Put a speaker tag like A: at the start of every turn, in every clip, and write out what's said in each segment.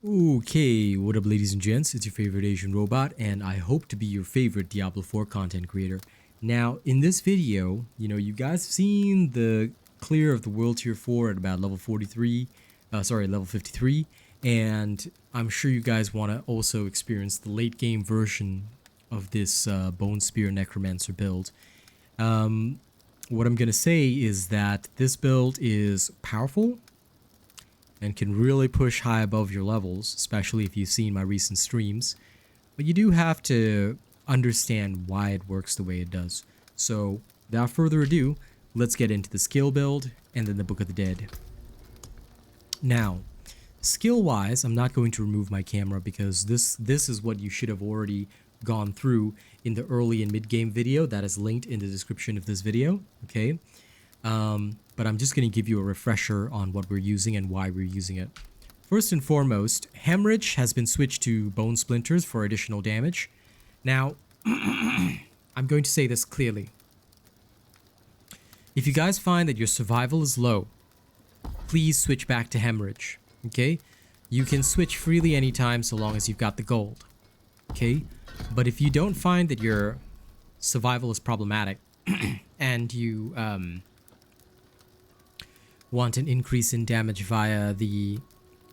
A: Okay, what up ladies and gents, it's your favorite Asian robot and I hope to be your favorite Diablo 4 content creator. Now, in this video, you guys have seen the clear of the world tier 4 at about level 43, level 53, and I'm sure you guys want to also experience the late game version of this Bone Spear Necromancer build. What I'm going to say is that this build is powerful and can really push high above your levels, especially if you've seen my recent streams. But you do have to understand why it works the way it does. So, without further ado, let's get into the skill build and then the Book of the Dead. Now, skill-wise, I'm not going to remove my camera because this is what you should have already gone through in the early and mid-game video that is linked in the description of this video, okay? But I'm just going to give you a refresher on what we're using and why we're using it. First and foremost, Hemorrhage has been switched to Bone Splinters for additional damage. Now, I'm going to say this clearly. If you guys find that your survival is low, please switch back to Hemorrhage, okay? You can switch freely anytime so long as you've got the gold, okay? But if you don't find that your survival is problematic and you want an increase in damage via the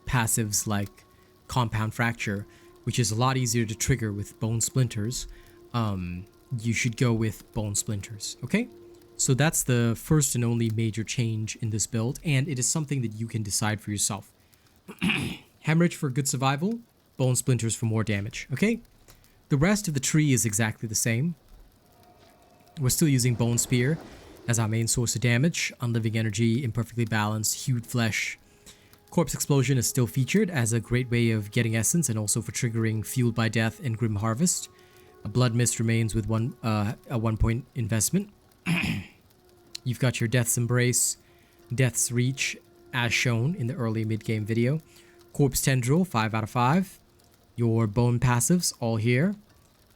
A: passives like Compound Fracture, which is a lot easier to trigger with Bone Splinters, you should go with Bone Splinters, okay? So that's the first and only major change in this build, and it is something that you can decide for yourself. Hemorrhage for good survival, Bone Splinters for more damage, okay? The rest of the tree is exactly the same. We're still using Bone Spear as our main source of damage. Unliving Energy, Imperfectly Balanced, Hewed Flesh. Corpse Explosion is still featured as a great way of getting essence and also for triggering Fueled by Death and Grim Harvest. A Blood Mist remains with a 1 point investment. You've got your Death's Embrace, Death's Reach as shown in the early mid-game video. Corpse Tendril, 5 out of 5. Your Bone passives all here.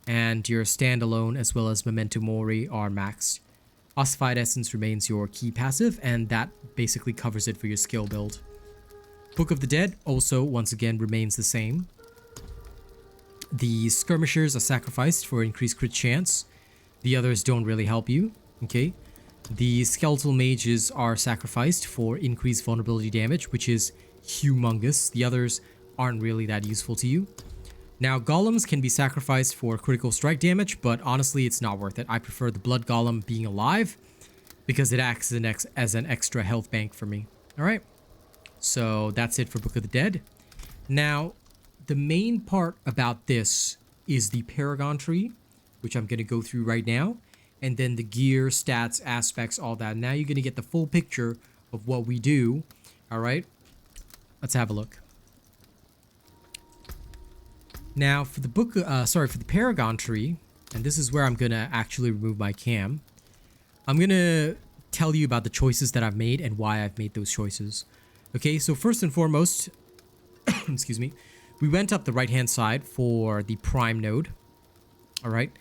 A: And your Standalone as well as Memento Mori are maxed. Ossified Essence remains your key passive, and that basically covers it for your skill build. Book of the Dead also, once again, remains the same. The Skirmishers are sacrificed for increased crit chance. The others don't really help you, okay? The Skeletal Mages are sacrificed for increased vulnerability damage, which is humongous. The others aren't really that useful to you. Now, Golems can be sacrificed for critical strike damage, but honestly, it's not worth it. I prefer the Blood Golem being alive because it acts as an extra health bank for me. All right, so that's it for Book of the Dead. Now, the main part about this is the Paragon tree, which I'm going to go through right now, and then the gear, stats, aspects, all that. Now you're going to get the full picture of what we do. All right, let's have a look. Now, for the for the Paragon tree, and this is where I'm gonna actually remove my cam, I'm gonna tell you about the choices that I've made and why I've made those choices. Okay, so first and foremost, excuse me, we went up the right-hand side for the Prime node. All right,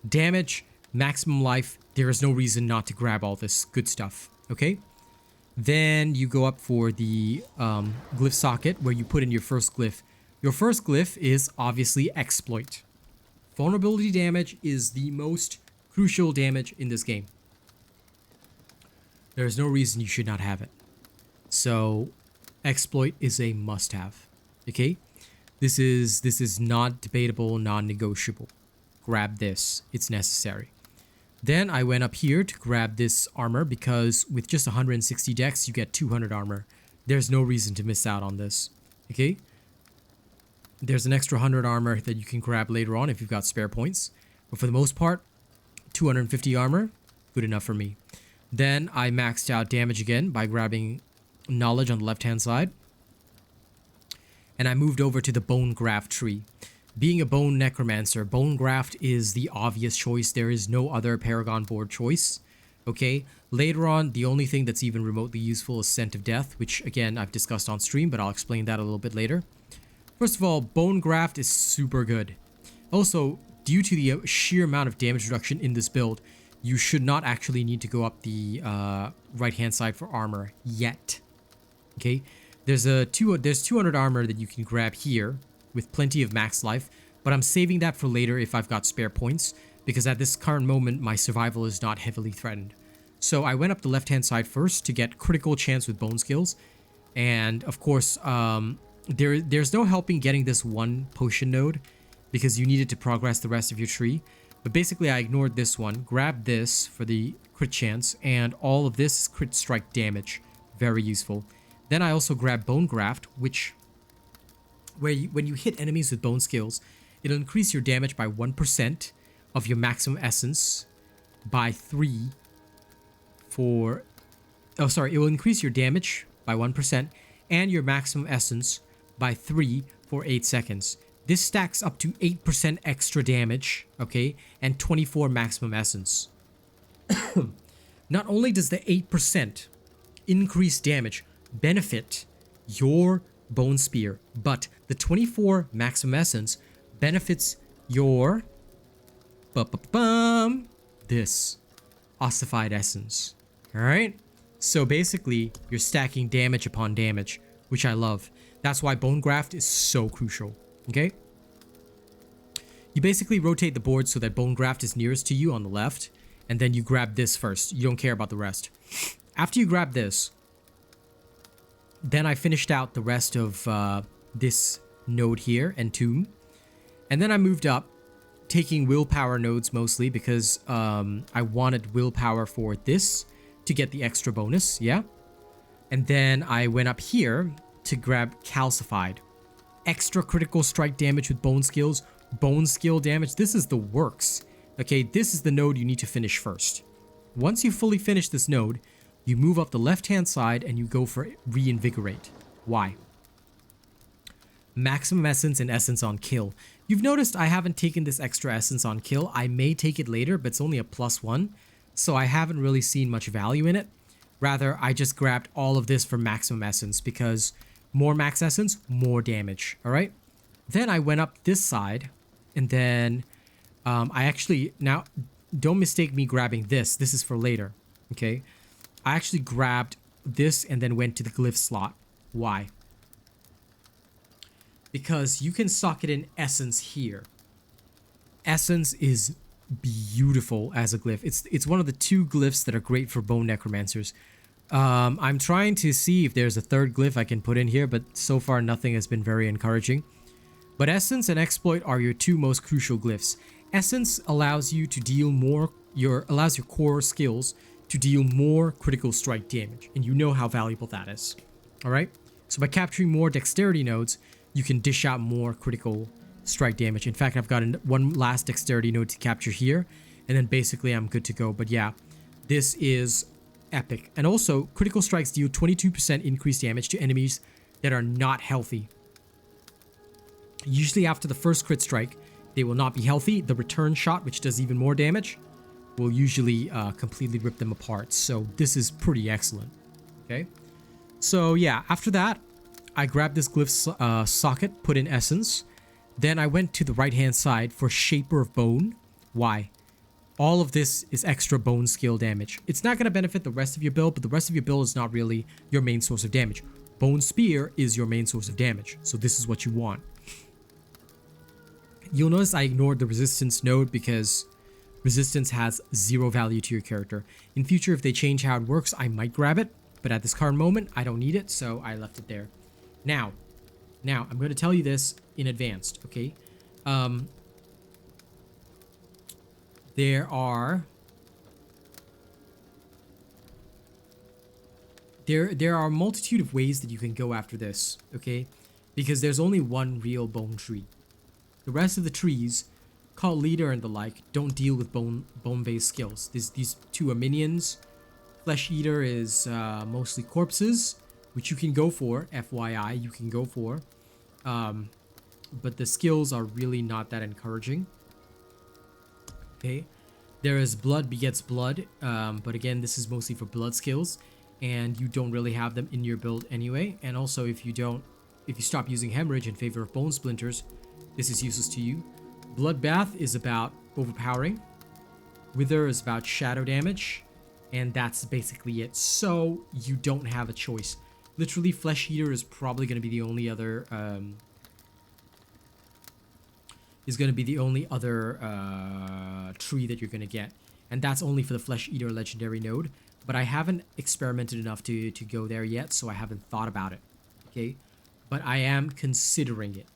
A: damage, maximum life. There is no reason not to grab all this good stuff. Okay, then you go up for the Glyph socket where you put in your first glyph. Your first glyph is obviously Exploit. Vulnerability damage is the most crucial damage in this game. There is no reason you should not have it. So, Exploit is a must-have. Okay? This is not debatable, non-negotiable. Grab this. It's necessary. Then I went up here to grab this armor because with just 160 dex, you get 200 armor. There's no reason to miss out on this. Okay? There's an extra 100 armor that you can grab later on if you've got spare points. But for the most part, 250 armor, good enough for me. Then I maxed out damage again by grabbing Knowledge on the left-hand side. And I moved over to the Bone Graft tree. Being a Bone Necromancer, Bone Graft is the obvious choice. There is no other Paragon board choice. Okay? Later on, the only thing that's even remotely useful is Scent of Death, which again, I've discussed on stream, but I'll explain that a little bit later. First of all, Bone Graft is super good. Also, due to the sheer amount of damage reduction in this build, you should not actually need to go up the right-hand side for armor yet. Okay? There's 200 armor that you can grab here with plenty of max life, but I'm saving that for later if I've got spare points, because at this current moment my survival is not heavily threatened. So I went up the left hand side first to get critical chance with bone skills, and of course there's no helping getting this one potion node because you needed to progress the rest of your tree. But basically I ignored this one, grabbed this for the crit chance, and all of this is crit strike damage. Very useful. Then I also grabbed Bone Graft, which when you hit enemies with bone skills, it'll increase your damage by 1% of your maximum essence by 3 for... Oh, sorry. It will increase your damage by 1% and your maximum essence by 3 for 8 seconds. This stacks up to 8% extra damage, okay, and 24 maximum essence. Not only does the 8% increased damage benefit your Bone Spear, but the 24 maximum essence benefits your this ossified essence. All right, so basically you're stacking damage upon damage, which I love. That's why Bone Graft is so crucial. Okay, you basically rotate the board so that Bone Graft is nearest to you on the left, and then you grab this first. You don't care about the rest. After you grab this, then I finished out the rest of this node here and tomb, and then I moved up, taking willpower nodes mostly because I wanted willpower for this to get the extra bonus, yeah. And then I went up here to grab calcified, extra critical strike damage with bone skills, bone skill damage. This is the works. Okay, this is the node you need to finish first. Once you fully finish this node, you move up the left-hand side and you go for Reinvigorate. Why? Maximum essence and essence on kill. You've noticed I haven't taken this extra essence on kill. I may take it later, but it's only a +1, so I haven't really seen much value in it. Rather, I just grabbed all of this for maximum essence because more max essence, more damage, all right? Then I went up this side, and then I actually, now, don't mistake me grabbing this. This is for later, okay? I actually grabbed this and then went to the glyph slot. Why? Because you can socket in essence here. Essence is beautiful as a glyph. It's one of the 2 glyphs that are great for bone necromancers. I'm trying to see if there's a third glyph I can put in here, but so far nothing has been very encouraging. But Essence and Exploit are your 2 most crucial glyphs. Essence allows you to deal more, allows your core skills to deal more critical strike damage, and you know how valuable that is. Alright? So by capturing more dexterity nodes, you can dish out more critical strike damage. In fact, I've got one last dexterity node to capture here, and then basically I'm good to go. But yeah, this is epic. And also, critical strikes deal 22% increased damage to enemies that are not healthy. Usually after the first crit strike, they will not be healthy. The return shot, which does even more damage, will usually completely rip them apart. So this is pretty excellent. Okay. So yeah, after that, I grabbed this glyph socket, put in essence. Then I went to the right-hand side for Shaper of Bone. Why? All of this is extra bone skill damage. It's not going to benefit the rest of your build, but the rest of your build is not really your main source of damage. Bone Spear is your main source of damage, so this is what you want. You'll notice I ignored the resistance node because resistance has 0 value to your character. In future, if they change how it works, I might grab it, but at this current moment, I don't need it, so I left it there. Now, I'm going to tell you this in advance, okay? There are a multitude of ways that you can go after this, okay? Because there's only one real bone tree. The rest of the trees, Cult Leader and the like, don't deal with bone-based skills. These 2 are minions. Flesh Eater is mostly corpses, which you can go for, FYI, you can go for. But the skills are really not that encouraging. Okay, there is Blood Begets Blood, but again, this is mostly for blood skills, and you don't really have them in your build anyway. And also, if you stop using Hemorrhage in favor of Bone Splinters, this is useless to you. Bloodbath is about overpowering. Wither is about shadow damage, and that's basically it. So you don't have a choice. Literally, Flesh Eater is probably going to be the only other tree that you're going to get, and that's only for the Flesh Eater legendary node. But I haven't experimented enough to go there yet, so I haven't thought about it. Okay, but I am considering it.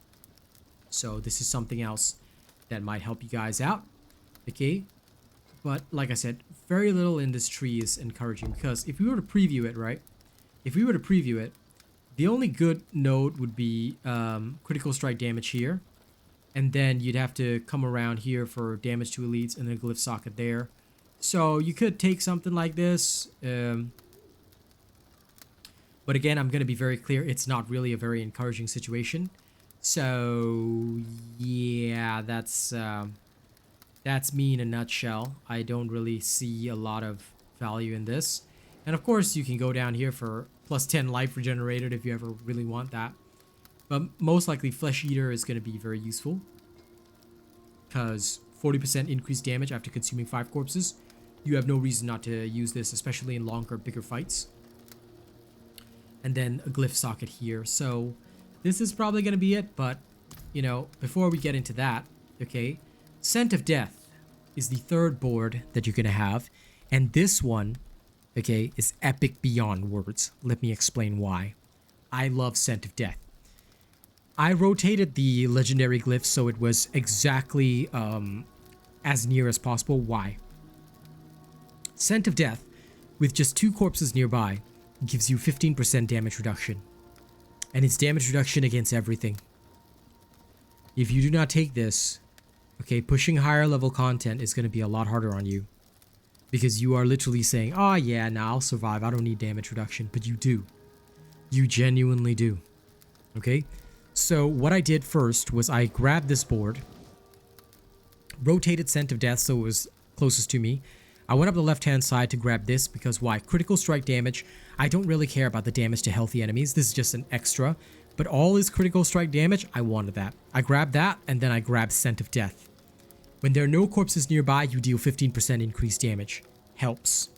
A: So this is something else that might help you guys out. Okay, but like I said, very little in this tree is encouraging, because if we were to preview it, right? If we were to preview it, the only good node would be critical strike damage here. And then you'd have to come around here for damage to elites and then a glyph socket there. So you could take something like this. But again, I'm going to be very clear. It's not really a very encouraging situation. So yeah, that's me in a nutshell. I don't really see a lot of value in this. And of course, you can go down here for plus 10 life regenerated if you ever really want that. But most likely, Flesh Eater is going to be very useful, because 40% increased damage after consuming 5 corpses. You have no reason not to use this, especially in longer, bigger fights. And then a glyph socket here. So this is probably going to be it. But, you know, before we get into that, okay, Scent of Death is the third board that you're going to have. And this one, okay, is epic beyond words. Let me explain why. I love Scent of Death. I rotated the legendary glyph so it was exactly as near as possible. Why? Scent of Death, with just 2 corpses nearby, gives you 15% damage reduction. And it's damage reduction against everything. If you do not take this, okay, pushing higher level content is going to be a lot harder on you. Because you are literally saying, oh yeah, nah, I'll survive. I don't need damage reduction. But you do. You genuinely do. Okay? So what I did first was I grabbed this board, rotated Scent of Death so it was closest to me. I went up the left-hand side to grab this because why? Critical strike damage. I don't really care about the damage to healthy enemies. This is just an extra. But all is critical strike damage. I wanted that. I grabbed that, and then I grabbed Scent of Death. When there are no corpses nearby, you deal 15% increased damage. Helps.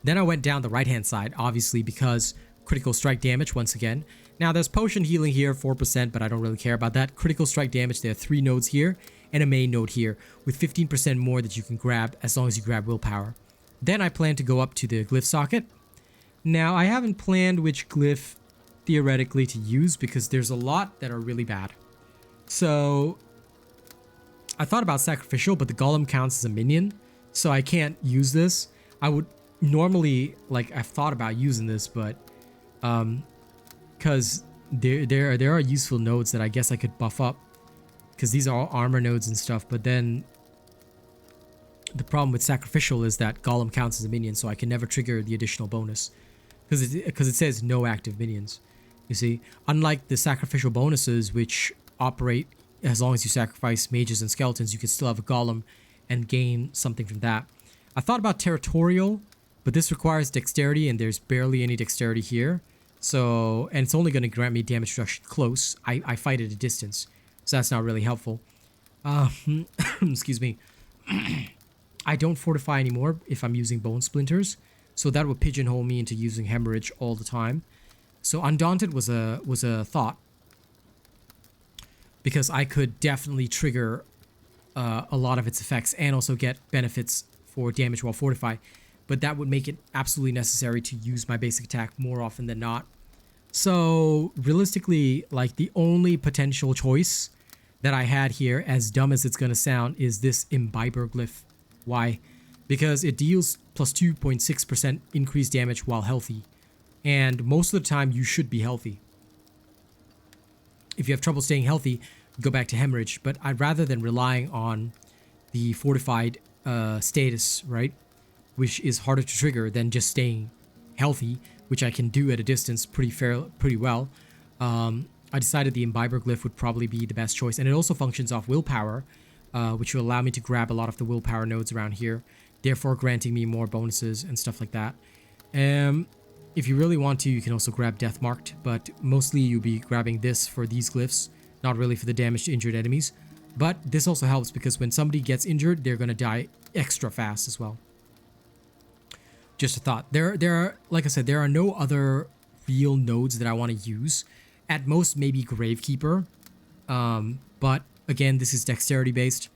A: Then I went down the right-hand side, obviously, because critical strike damage once again. Now, there's potion healing here, 4%, but I don't really care about that. Critical strike damage, there are 3 nodes here and a main node here with 15% more that you can grab as long as you grab willpower. Then I plan to go up to the glyph socket. Now, I haven't planned which glyph theoretically to use because there's a lot that are really bad. So, I thought about sacrificial, but the golem counts as a minion, so I can't use this. I would normally, like, I've thought about using this, but because there are useful nodes that I guess I could buff up, because these are all armor nodes and stuff. But then the problem with sacrificial is that golem counts as a minion, so I can never trigger the additional bonus because it says no active minions. You see, unlike the sacrificial bonuses, which operate as long as you sacrifice mages and skeletons, you can still have a golem and gain something from that. I thought about territorial, but this requires dexterity, and there's barely any dexterity here. So, and it's only going to grant me damage reduction close. I fight at a distance, so that's not really helpful. Excuse me. I don't fortify anymore if I'm using Bone Splinters, so that would pigeonhole me into using Hemorrhage all the time. So Undaunted was a thought, because I could definitely trigger a lot of its effects and also get benefits for damage while fortified. But that would make it absolutely necessary to use my basic attack more often than not. So realistically, like, the only potential choice that I had here, as dumb as it's going to sound, is this Imbiber Glyph. Why? Because it deals plus 2.6% increased damage while healthy. And most of the time, you should be healthy. If you have trouble staying healthy, go back to Hemorrhage. But I'd rather than relying on the fortified status, right, which is harder to trigger than just staying healthy, which I can do at a distance pretty well. I decided the Imbiber Glyph would probably be the best choice, and it also functions off willpower, which will allow me to grab a lot of the willpower nodes around here, therefore granting me more bonuses and stuff like that. If you really want to, you can also grab Death Marked, but mostly you'll be grabbing this for these glyphs, not really for the damage to injured enemies. But this also helps because when somebody gets injured, they're going to die extra fast as well. Just a thought. There are, like I said, there are no other real nodes that I want to use. At most, maybe Gravekeeper. But again, this is dexterity based.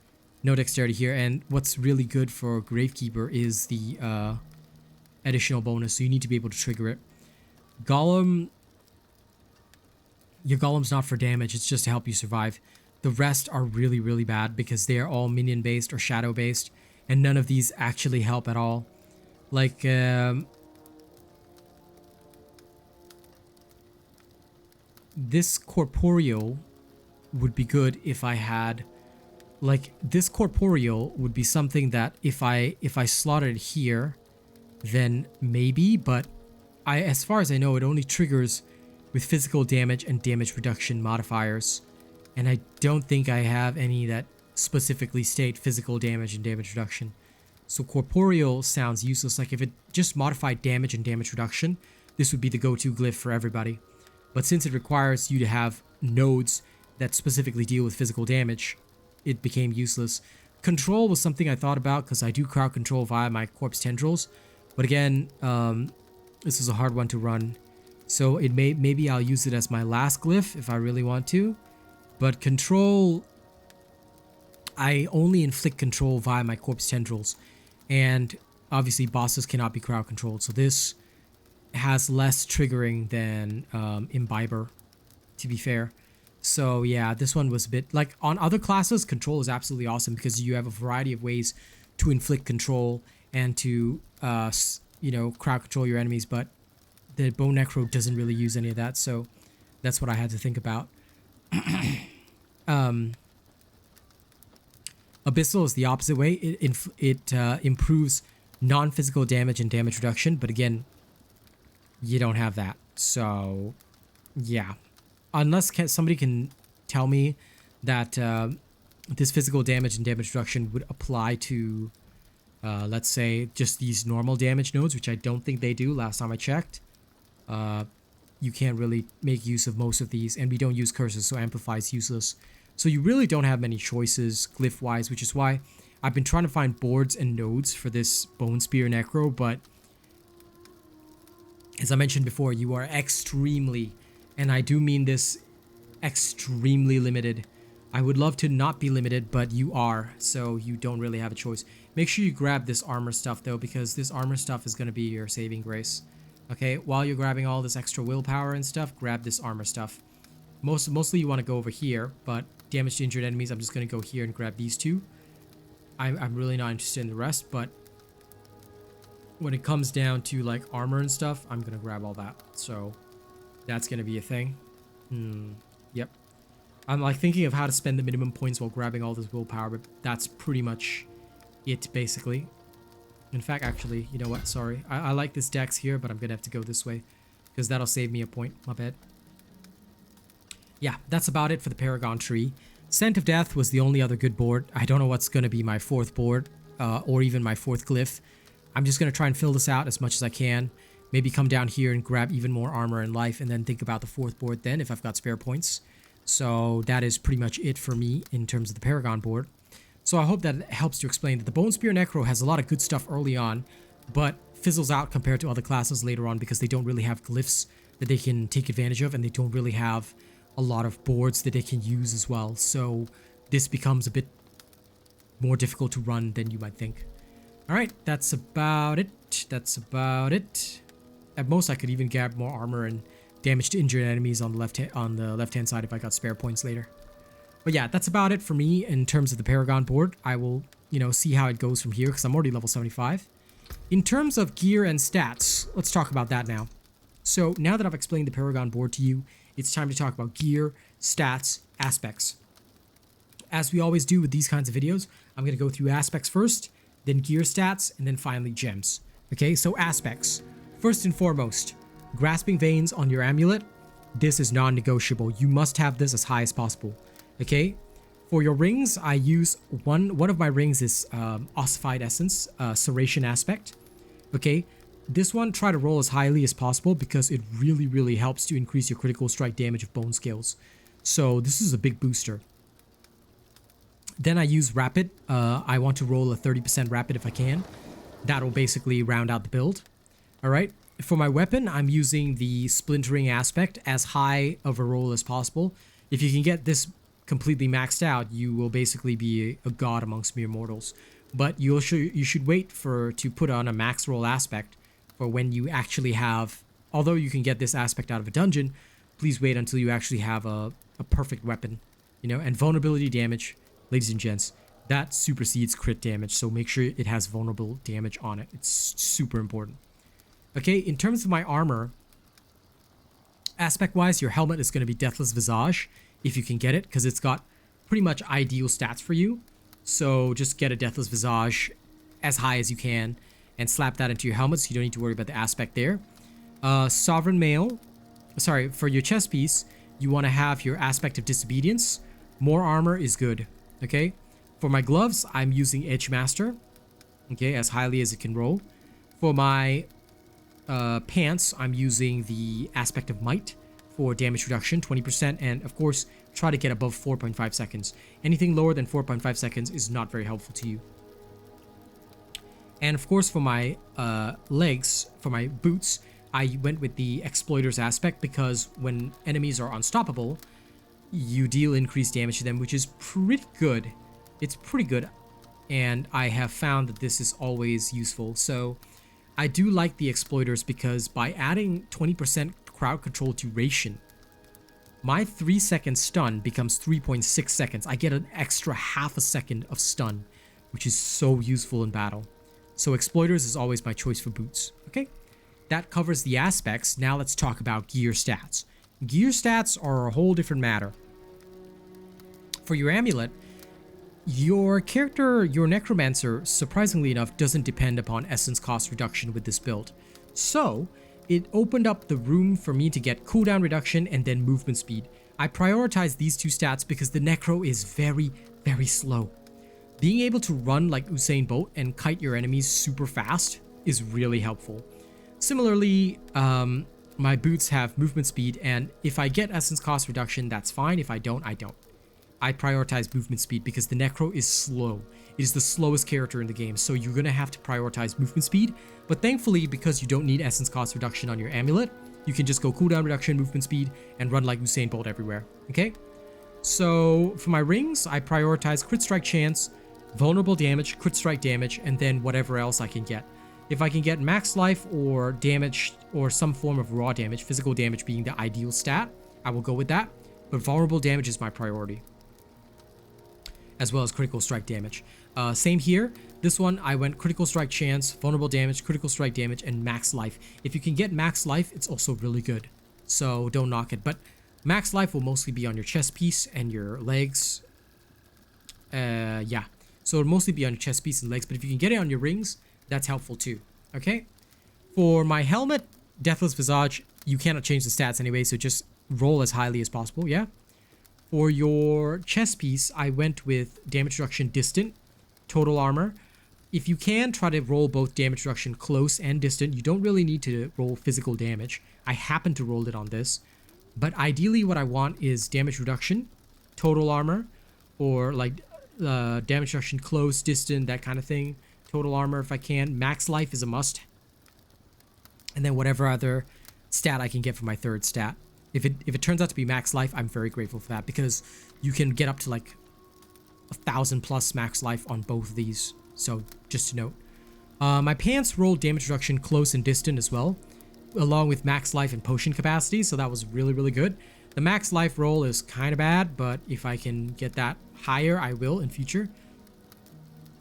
A: No dexterity here. And what's really good for Gravekeeper is the additional bonus. So you need to be able to trigger it. Golem. Your Golem's not for damage. It's just to help you survive. The rest are really, really bad because they are all minion based or shadow based. And none of these actually help at all. Like, this corporeal would be good if I had, like, this corporeal would be something that if I slotted it here, then maybe, but as far as I know, it only triggers with physical damage and damage reduction modifiers. And I don't think I have any that specifically state physical damage and damage reduction. So corporeal sounds useless. Like if it just modified damage and damage reduction, this would be the go-to glyph for everybody. But since it requires you to have nodes that specifically deal with physical damage, it became useless. Control was something I thought about because I do crowd control via my corpse tendrils. But again, this is a hard one to run. So it maybe I'll use it as my last glyph if I really want to. But control, I only inflict control via my corpse tendrils. And obviously bosses cannot be crowd controlled. So this has less triggering than Imbiber, to be fair. So yeah, this one was a bit like on other classes, control is absolutely awesome because you have a variety of ways to inflict control and to, you know, crowd control your enemies. But the Bone Necro doesn't really use any of that. So that's what I had to think about. Abyssal is the opposite way. It improves non-physical damage and damage reduction, but again, you don't have that. So, yeah. Unless somebody can tell me that this physical damage and damage reduction would apply to, let's say, just these normal damage nodes, which I don't think they do last time I checked. You can't really make use of most of these, and we don't use curses, so Amplify is useless. So you really don't have many choices glyph-wise, which is why I've been trying to find boards and nodes for this Bone Spear Necro, but as I mentioned before, you are extremely, and I do mean this, extremely limited. I would love to not be limited, but you are, so you don't really have a choice. Make sure you grab this armor stuff, though, because this armor stuff is going to be your saving grace. Okay, while you're grabbing all this extra willpower and stuff, grab this armor stuff. Mostly you want to go over here, but damage to injured enemies, I'm just going to go here and grab these two. I'm really not interested in the rest, but when it comes down to like armor and stuff, I'm going to grab all that. So that's going to be a thing. Yep. I'm like thinking of how to spend the minimum points while grabbing all this willpower, but that's pretty much it basically. In fact, actually, you know what? Sorry. I like this dex here, but I'm going to have to go this way because that'll save me a point. My bad. Yeah, that's about it for the Paragon tree. Scent of Death was the only other good board. I don't know what's going to be my fourth board or even my fourth glyph. I'm just going to try and fill this out as much as I can. Maybe come down here and grab even more armor and life and then think about the fourth board then if I've got spare points. So that is pretty much it for me in terms of the Paragon board. So I hope that it helps to explain that the Bone Spear Necro has a lot of good stuff early on, but fizzles out compared to other classes later on because they don't really have glyphs that they can take advantage of, and they don't really have a lot of boards that they can use as well. So this becomes a bit more difficult to run than you might think. All right, that's about it. That's about it. At most, I could even grab more armor and damage to injured enemies on the left-hand side if I got spare points later. But yeah, that's about it for me in terms of the Paragon board. I will, you know, see how it goes from here because I'm already level 75. In terms of gear and stats, let's talk about that now. So now that I've explained the Paragon board to you, it's time to talk about gear, stats, aspects. As we always do with these kinds of videos, I'm going to go through aspects first, then gear stats, and then finally gems. Okay, so aspects. First and foremost, grasping veins on your amulet. This is non-negotiable. You must have this as high as possible. Okay, for your rings, I use one of my rings is Ossified Essence, Serration Aspect. Okay, this one, try to roll as highly as possible because it really, really helps to increase your critical strike damage of bone scales. So this is a big booster. Then I use Rapid. I want to roll a 30% Rapid if I can. That'll basically round out the build. All right. For my weapon, I'm using the splintering aspect, as high of a roll as possible. If you can get this completely maxed out, you will basically be a god amongst mere mortals. But you should wait to put on a max roll aspect for when you actually have, although you can get this aspect out of a dungeon, please wait until you actually have a perfect weapon, you know. And vulnerability damage, ladies and gents, that supersedes crit damage, so make sure it has vulnerable damage on it. It's super important. Okay, in terms of my armor, aspect-wise, your helmet is going to be Deathless Visage, if you can get it, because it's got pretty much ideal stats for you. So just get a Deathless Visage as high as you can and slap that into your helmet, so you don't need to worry about the aspect there. Sovereign Mail, sorry, for your chest piece, you want to have your aspect of Disobedience. More armor is good, okay? For my gloves, I'm using Edgemaster, okay, as highly as it can roll. For my pants, I'm using the aspect of Might for damage reduction, 20%, and of course, try to get above 4.5 seconds. Anything lower than 4.5 seconds is not very helpful to you. And of course, for my legs, for my boots, I went with the Exploiters aspect because when enemies are unstoppable, you deal increased damage to them, which is pretty good. It's pretty good, and I have found that this is always useful. So I do like the Exploiters because by adding 20% crowd control duration, my 3-second stun becomes 3.6 seconds. I get an extra half a second of stun, which is so useful in battle. So Exploiters is always my choice for boots. Okay, that covers the aspects. Now let's talk about gear stats. Gear stats are a whole different matter. For your amulet, your character, your Necromancer, surprisingly enough, doesn't depend upon essence cost reduction with this build. So, it opened up the room for me to get cooldown reduction and then movement speed. I prioritize these two stats because the Necro is very, very slow. Being able to run like Usain Bolt and kite your enemies super fast is really helpful. Similarly, my boots have movement speed, and if I get essence cost reduction, that's fine. If I don't, I don't. I prioritize movement speed because the Necro is slow. It is the slowest character in the game, so you're going to have to prioritize movement speed. But thankfully, because you don't need essence cost reduction on your amulet, you can just go cooldown reduction, movement speed, and run like Usain Bolt everywhere, okay? So for my rings, I prioritize crit strike chance, vulnerable damage, crit strike damage, and then whatever else I can get. If I can get max life or damage or some form of raw damage, physical damage being the ideal stat, I will go with that. But vulnerable damage is my priority, as well as critical strike damage. Same here. This one, I went critical strike chance, vulnerable damage, critical strike damage, and max life. If you can get max life, it's also really good. So don't knock it. But max life will mostly be on your chest piece and your legs. Yeah. So it'll mostly be on your chest piece and legs. But if you can get it on your rings, that's helpful too. Okay? For my helmet, Deathless Visage, you cannot change the stats anyway, so just roll as highly as possible, yeah? For your chest piece, I went with damage reduction distant, total armor. If you can, try to roll both damage reduction close and distant. You don't really need to roll physical damage. I happen to roll it on this. But ideally what I want is damage reduction, total armor, or like damage reduction close, distant, that kind of thing. Total armor if I can. Max life is a must. And then whatever other stat I can get for my third stat. If it turns out to be max life, I'm very grateful for that because you can get up to like 1,000 plus max life on both of these. So just to note. My pants rolled damage reduction close and distant as well, along with max life and potion capacity. So that was really, really good. The max life roll is kind of bad, but if I can get that higher, I will in future.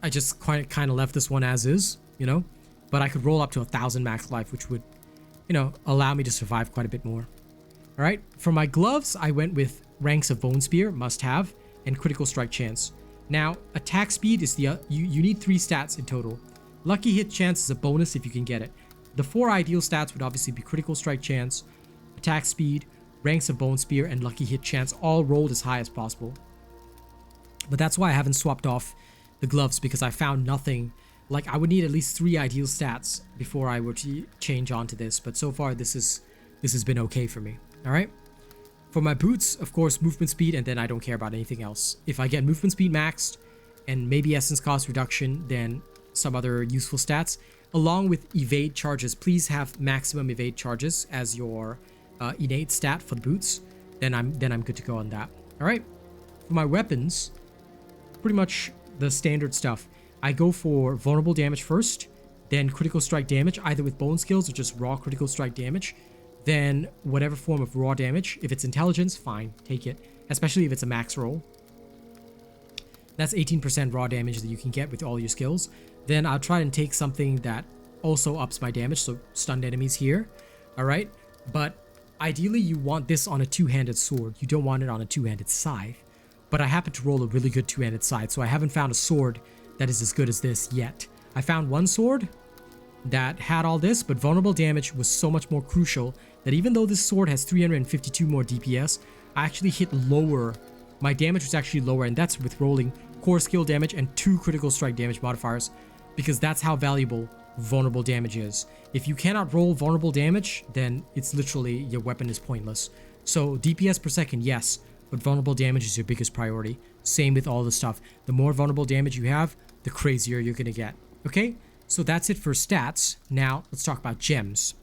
A: I just kind of left this one as is, you know, but I could roll up to 1,000 max life, which would, you know, allow me to survive quite a bit more. All right, for my gloves, I went with Ranks of Bone Spear, must have, and critical strike chance. Now, attack speed is the, you need 3 stats in total. Lucky hit chance is a bonus if you can get it. The 4 ideal stats would obviously be critical strike chance, attack speed, Ranks of Bone Spear, and lucky hit chance, all rolled as high as possible. But that's why I haven't swapped off the gloves, because I found nothing. Like, I would need at least 3 ideal stats before I were to change onto this, but so far this has been okay for me. All right. For my boots, of course, movement speed, and then I don't care about anything else. If I get movement speed maxed and maybe essence cost reduction, then some other useful stats, along with evade charges. Please have maximum evade charges as your innate stat for the boots. Then I'm good to go on that. All right. For my weapons, pretty much the standard stuff. I go for vulnerable damage first, then critical strike damage, either with bone skills or just raw critical strike damage. Then whatever form of raw damage. If it's intelligence, fine, take it. Especially if it's a max roll. That's 18% raw damage that you can get with all your skills. Then I'll try and take something that also ups my damage, so stunned enemies here. All right, but ideally you want this on a two-handed sword. You don't want it on a two-handed scythe. But I happen to roll a really good two-handed scythe, so I haven't found a sword that is as good as this yet. I found one sword that had all this, but vulnerable damage was so much more crucial that even though this sword has 352 more DPS, I actually hit lower. My damage was actually lower, and that's with rolling core skill damage and 2 critical strike damage modifiers, because that's how valuable vulnerable damage is. If you cannot roll vulnerable damage, then it's literally your weapon is pointless. So DPS per second, yes, but vulnerable damage is your biggest priority. Same with all the stuff. The more vulnerable damage you have, the crazier you're gonna get. Okay, so that's it for stats. Now let's talk about gems.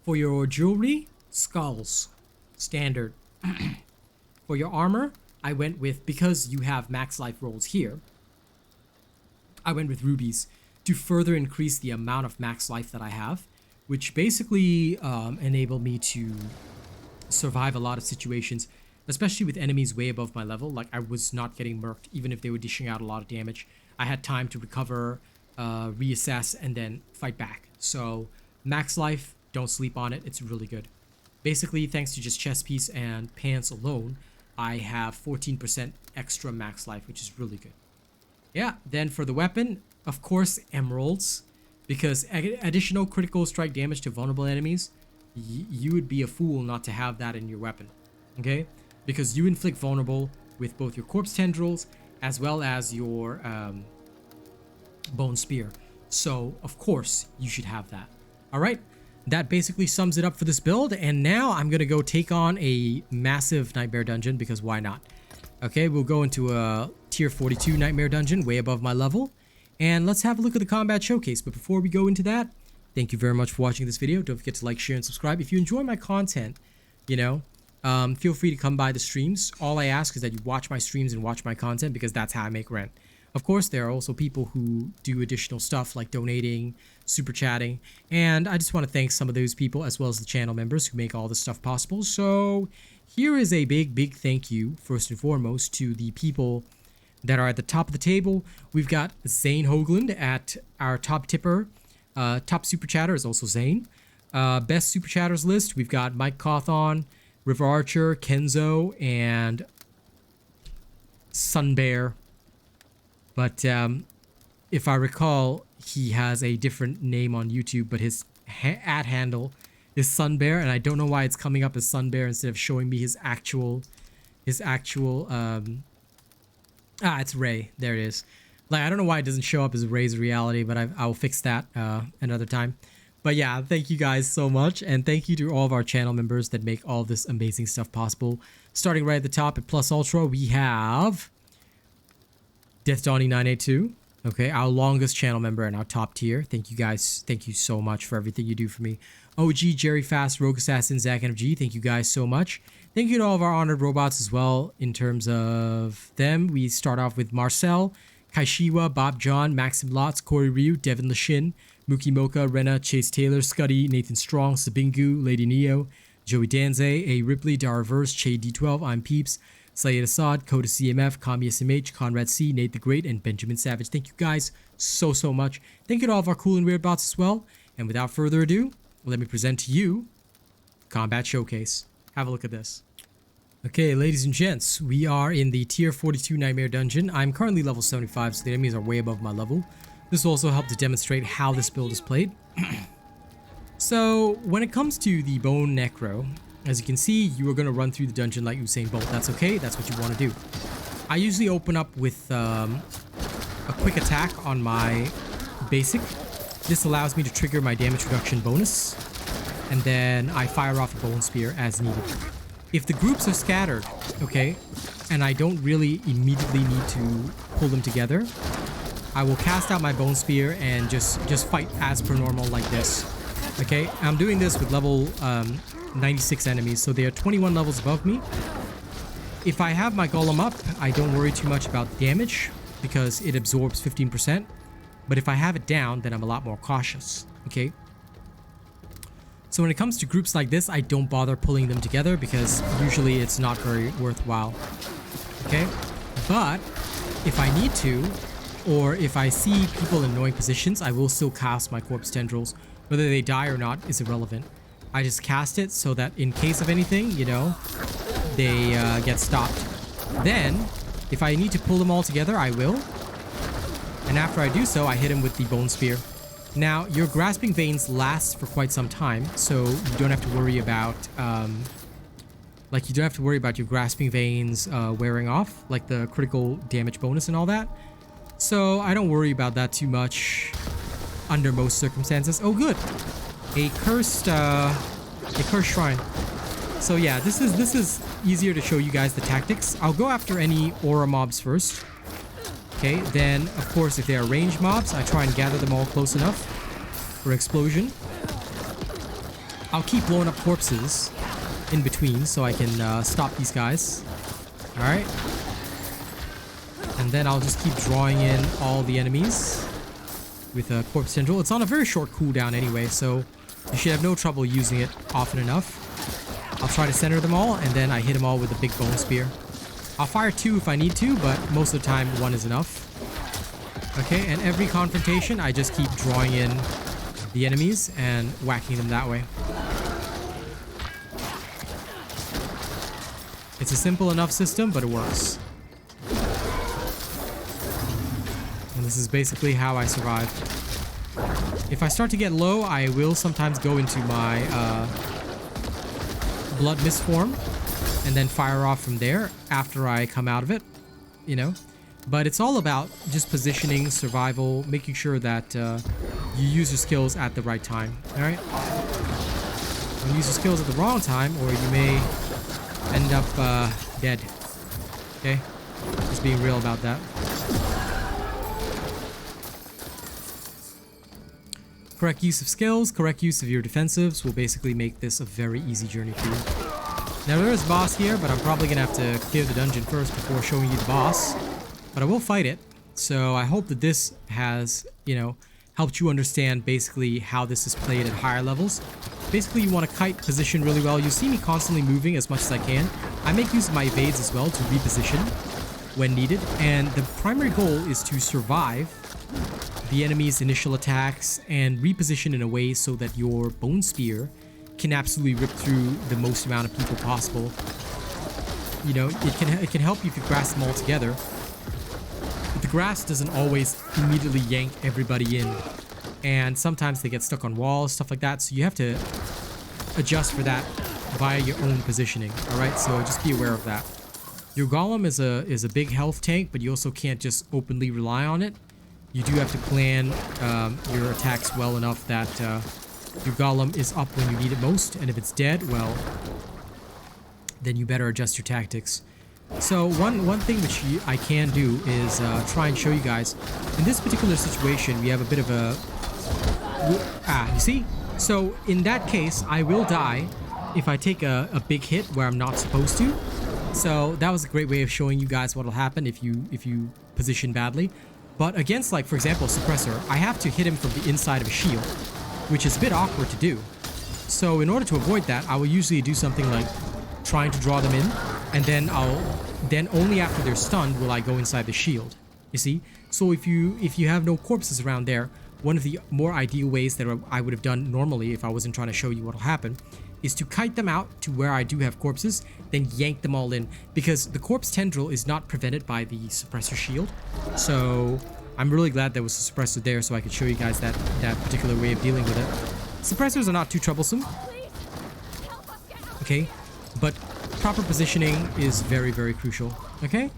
A: For your jewelry, skulls, standard. For your armor, I went with, because you have max life rolls here, I went with rubies to further increase the amount of max life that I have, which basically enabled me to survive a lot of situations, especially with enemies way above my level. Like, I was not getting murked, even if they were dishing out a lot of damage. I had time to recover, reassess, and then fight back. So max life, don't sleep on it. It's really good. Basically, thanks to just chest piece and pants alone, I have 14% extra max life, which is really good. Yeah, then for the weapon, of course, emeralds, because additional critical strike damage to vulnerable enemies, you would be a fool not to have that in your weapon, okay? Because you inflict vulnerable with both your corpse tendrils as well as your bone spear. So, of course, you should have that. All right, that basically sums it up for this build, and now I'm going to go take on a massive nightmare dungeon, because why not? Okay, we'll go into a tier 42 nightmare dungeon, way above my level, and let's have a look at the combat showcase. But before we go into that, thank you very much for watching this video. Don't forget to like, share, and subscribe. If you enjoy my content, you know, feel free to come by the streams. All I ask is that you watch my streams and watch my content, because that's how I make rent. Of course, there are also people who do additional stuff like donating, super chatting, and I just want to thank some of those people as well as the channel members who make all this stuff possible. So here is a big thank you, first and foremost, to the people that are at the top of the table. We've got Zane Hoagland at our top tipper. Top super chatter is also Zane. Best super chatters list, we've got Mike Cawthon, River Archer, Kenzo, and Sunbear. But if I recall, he has a different name on YouTube, but his ad handle is Sunbear, and I don't know why it's coming up as Sunbear instead of showing me his actual it's Ray. There it is. Like, I don't know why it doesn't show up as Ray's reality, but I'll fix that another time. But yeah, thank you guys so much, and thank you to all of our channel members that make all this amazing stuff possible. Starting right at the top at Plus Ultra, we have Death Donnie 982. Okay, our longest channel member and our top tier. Thank you guys. Thank you so much for everything you do for me. OG, Jerry Fast, Rogue Assassin, Zach NFG. Thank you guys so much. Thank you to all of our honored robots as well. In terms of them, we start off with Marcel, Kaishiwa, Bob John, Maxim Lotz, Corey Ryu, Devin Lashin, Mookie Mocha, Rena, Chase Taylor, Scuddy, Nathan Strong, Sabingu, Lady Neo, Joey Danze, A. Ripley, Daraverse, Che D12, I'm Peeps, Sayed Assad, Coda CMF, Kami SMH, Conrad C, Nate the Great, and Benjamin Savage. Thank you guys so much. Thank you to all of our cool and weird bots as well. And without further ado, let me present to you Combat Showcase. Have a look at this. Okay, ladies and gents, we are in the tier 42 Nightmare Dungeon. I'm currently level 75, so the enemies are way above my level. This will also help to demonstrate how this build is played. So, when it comes to the Bone Necro, as you can see, you are going to run through the dungeon like Usain Bolt. That's okay, that's what you want to do. I usually open up with a quick attack on my basic. This allows me to trigger my damage reduction bonus, and then I fire off a Bone Spear as needed. If the groups are scattered, okay, and I don't really immediately need to pull them together, I will cast out my Bone Spear and just fight as per normal like this. Okay, I'm doing this with level 96 enemies, so they are 21 levels above me. If I have my Golem up, I don't worry too much about damage because it absorbs 15%. But if I have it down, then I'm a lot more cautious. Okay. So when it comes to groups like this, I don't bother pulling them together because usually it's not very worthwhile. Okay. But if I need to, or if I see people in annoying positions, I will still cast my Corpse Tendrils. Whether they die or not is irrelevant. I just cast it so that in case of anything, you know, they get stopped. Then, if I need to pull them all together, I will. And after I do so, I hit him with the Bone Spear. Now, your Grasping Veins last for quite some time, so you don't have to worry about, your Grasping Veins wearing off, like the critical damage bonus and all that. So I don't worry about that too much under most circumstances. Oh, good. A cursed shrine. So yeah, this is easier to show you guys the tactics. I'll go after any aura mobs first. Okay, then of course if they are ranged mobs, I try and gather them all close enough for explosion. I'll keep blowing up corpses in between so I can stop these guys. All right. And then I'll just keep drawing in all the enemies with a Corpse Tendril. It's on a very short cooldown anyway, so you should have no trouble using it often enough. I'll try to center them all, and then I hit them all with a big Bone Spear. I'll fire 2 if I need to, but most of the time 1 is enough. Okay, and every confrontation, I just keep drawing in the enemies and whacking them that way. It's a simple enough system, but it works. And this is basically how I survive. If I start to get low, I will sometimes go into my Blood Mist form and then fire off from there after I come out of it, you know. But it's all about just positioning, survival, making sure that you use your skills at the right time, alright? When you use your skills at the wrong time, or you may end up dead, okay? Just being real about that. Correct use of skills, correct use of your defensives will basically make this a very easy journey for you. Now there is a boss here, but I'm probably going to have to clear the dungeon first before showing you the boss. But I will fight it, so I hope that this has, you know, helped you understand basically how this is played at higher levels. Basically, you want to kite position really well. You see me constantly moving as much as I can. I make use of my evades as well to reposition when needed, and the primary goal is to survive the enemy's initial attacks and reposition in a way so that your Bone Spear can absolutely rip through the most amount of people possible. You know, it can help you if you grasp them all together. But the grasp doesn't always immediately yank everybody in, and sometimes they get stuck on walls, stuff like that, so you have to adjust for that via your own positioning. All right, so just be aware of that. Your Golem is a big health tank, but you also can't just openly rely on it. You do have to plan your attacks well enough that your Golem is up when you need it most, and if it's dead, well, then you better adjust your tactics. So one thing which I can do is try and show you guys. In this particular situation, we have a bit of a... you see? So in that case, I will die if I take a big hit where I'm not supposed to. So that was a great way of showing you guys what will happen if you position badly. But against, like, for example, Suppressor, I have to hit him from the inside of a shield, which is a bit awkward to do. So in order to avoid that, I will usually do something like trying to draw them in, and then then only after they're stunned will I go inside the shield. You see? So if you have no corpses around there, one of the more ideal ways that I would have done normally if I wasn't trying to show you what will happen is to kite them out to where I do have corpses, then yank them all in, because the Corpse Tendril is not prevented by the Suppressor shield. So I'm really glad there was a Suppressor there so I could show you guys that particular way of dealing with it. Suppressors are not too troublesome, okay, but proper positioning is very, very crucial, okay?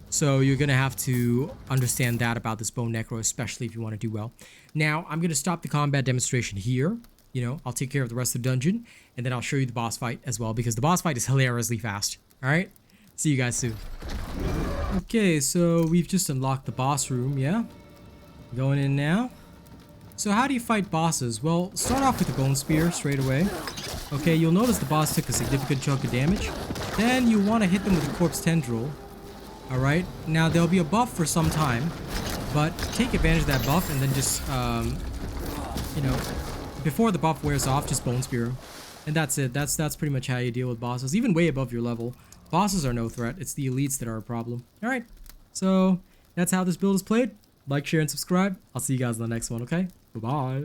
A: So you're gonna have to understand that about this Bone Necro, especially if you want to do well. Now, I'm gonna stop the combat demonstration here. You know, I'll take care of the rest of the dungeon, and then I'll show you the boss fight as well, because the boss fight is hilariously fast. All right? See you guys soon. Okay, so we've just unlocked the boss room, yeah? Going in now. So how do you fight bosses? Well, start off with the Bone Spear straight away. Okay, you'll notice the boss took a significant chunk of damage. Then you want to hit them with the Corpse Tendril. Alright, now there'll be a buff for some time, but take advantage of that buff and then just, you know, before the buff wears off, just Bone Spear. And that's it. That's pretty much how you deal with bosses, even way above your level. Bosses are no threat. It's the elites that are a problem. Alright, so that's how this build is played. Like, share, and subscribe. I'll see you guys in the next one, okay? Bye-bye.